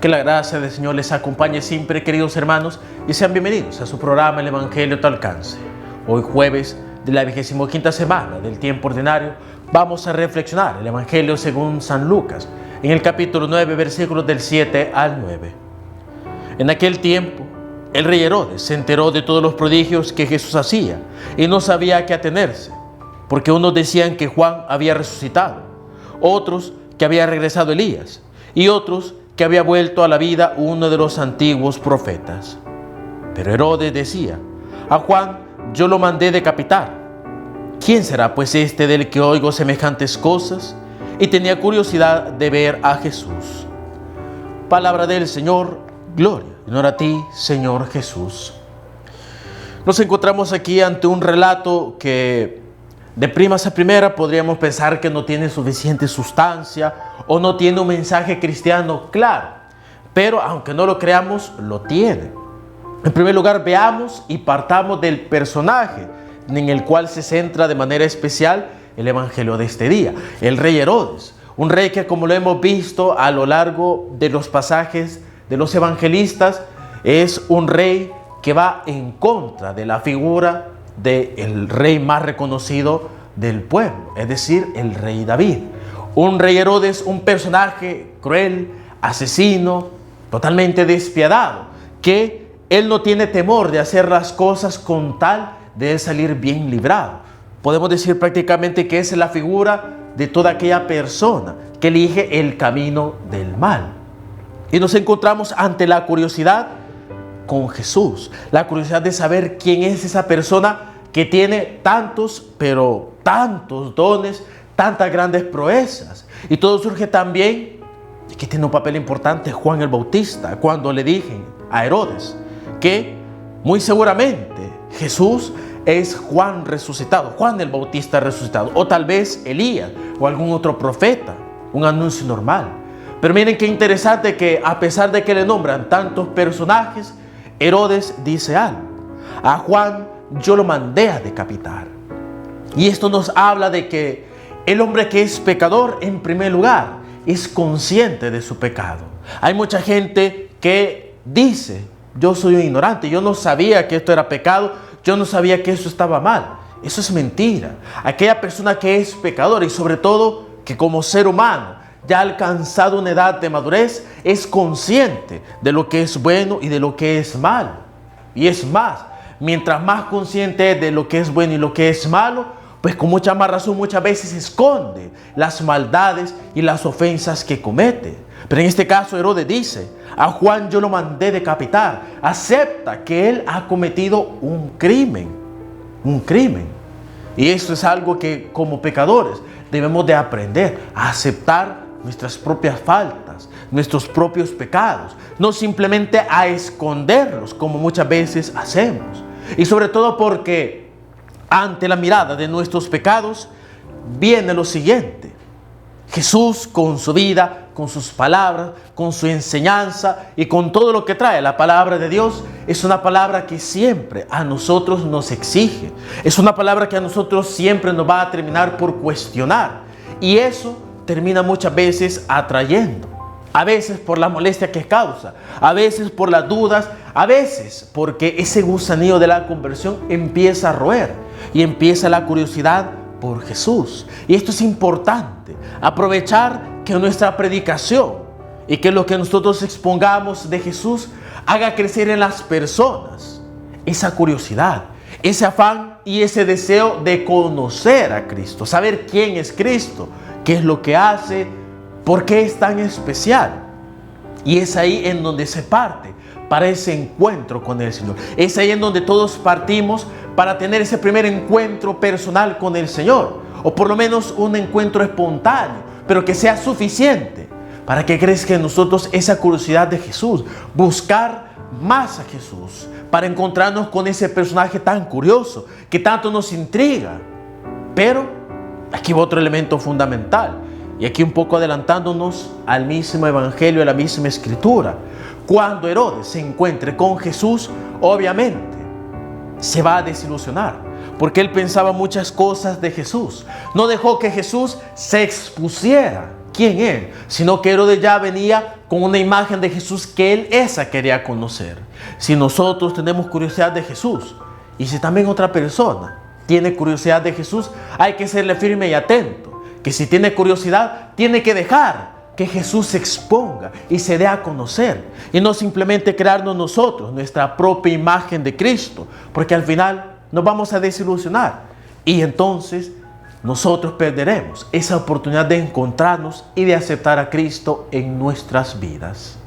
Que la gracia del Señor les acompañe siempre, queridos hermanos, y sean bienvenidos a su programa El Evangelio a tu alcance. Hoy jueves de la 25ª semana del tiempo ordinario, vamos a reflexionar el Evangelio según San Lucas, en el capítulo 9, versículos del 7 al 9. En aquel tiempo, el rey Herodes se enteró de todos los prodigios que Jesús hacía y no sabía a qué atenerse, porque unos decían que Juan había resucitado, otros que había regresado Elías y otros que había vuelto a la vida uno de los antiguos profetas. Pero Herodes decía: a Juan yo lo mandé decapitar. ¿Quién será pues este del que oigo semejantes cosas? Y tenía curiosidad de ver a Jesús. Palabra del Señor, gloria y honor a ti, Señor Jesús. Nos encontramos aquí ante un relato que de primas a primera podríamos pensar que no tiene suficiente sustancia o no tiene un mensaje cristiano claro, pero aunque no lo creamos, lo tiene. En primer lugar, veamos y partamos del personaje en el cual se centra de manera especial el Evangelio de este día, el rey Herodes, un rey que, como lo hemos visto a lo largo de los pasajes de los evangelistas, es un rey que va en contra de la figura del rey más reconocido del pueblo, es decir, el rey David. Un rey Herodes, un personaje cruel, asesino, totalmente despiadado, que él no tiene temor de hacer las cosas con tal de salir bien librado. Podemos decir prácticamente que es la figura de toda aquella persona que elige el camino del mal. Y nos encontramos ante la curiosidad con Jesús, la curiosidad de saber quién es esa persona que tiene tantos, pero tantos dones, tantas grandes proezas. Y todo surge también de que tiene un papel importante Juan el Bautista, cuando le dije a Herodes que muy seguramente Jesús es Juan resucitado, Juan el Bautista resucitado, o tal vez Elías o algún otro profeta, un anuncio normal. Pero miren qué interesante que a pesar de que le nombran tantos personajes, Herodes dice algo: a Juan yo lo mandé a decapitar. Y esto nos habla de que el hombre que es pecador, en primer lugar, es consciente de su pecado. Hay mucha gente que dice: yo soy un ignorante, yo no sabía que esto era pecado, yo no sabía que eso estaba mal. Eso es mentira. Aquella persona que es pecadora y sobre todo que como ser humano ya ha alcanzado una edad de madurez, es consciente de lo que es bueno y de lo que es malo. Y es más, mientras más consciente es de lo que es bueno y lo que es malo, pues con mucha más razón muchas veces esconde las maldades y las ofensas que comete. Pero en este caso Herodes dice: a Juan yo lo mandé decapitar. Acepta que él ha cometido un crimen. Un crimen. Y esto es algo que como pecadores debemos de aprender a aceptar nuestras propias faltas, nuestros propios pecados, no simplemente a esconderlos como muchas veces hacemos. Y sobre todo porque ante la mirada de nuestros pecados viene lo siguiente: Jesús con su vida, con sus palabras, con su enseñanza y con todo lo que trae la palabra de Dios, es una palabra que siempre a nosotros nos exige. Es una palabra que a nosotros siempre nos va a terminar por cuestionar. Y eso termina muchas veces atrayendo. A veces por la molestia que causa, a veces por las dudas, a veces porque ese gusanillo de la conversión empieza a roer y empieza la curiosidad por Jesús. Y esto es importante, aprovechar que nuestra predicación y que lo que nosotros expongamos de Jesús haga crecer en las personas esa curiosidad, ese afán y ese deseo de conocer a Cristo, saber quién es Cristo, qué es lo que hace, por qué es tan especial. Y es ahí en donde se parte para ese encuentro con el Señor. Es ahí en donde todos partimos para tener ese primer encuentro personal con el Señor, o por lo menos un encuentro espontáneo, pero que sea suficiente para que crezca en nosotros esa curiosidad de Jesús, buscar más a Jesús, para encontrarnos con ese personaje tan curioso, que tanto nos intriga. Pero aquí va otro elemento fundamental, y aquí un poco adelantándonos al mismo Evangelio, a la misma Escritura. Cuando Herodes se encuentre con Jesús, obviamente se va a desilusionar, porque él pensaba muchas cosas de Jesús. No dejó que Jesús se expusiera quién es, sino que Herodes ya venía con una imagen de Jesús que él esa quería conocer. Si nosotros tenemos curiosidad de Jesús, y si también otra persona tiene curiosidad de Jesús, hay que serle firme y atento, que si tiene curiosidad, tiene que dejar que Jesús se exponga y se dé a conocer, y no simplemente crearnos nosotros nuestra propia imagen de Cristo, porque al final nos vamos a desilusionar y entonces nosotros perderemos esa oportunidad de encontrarnos y de aceptar a Cristo en nuestras vidas.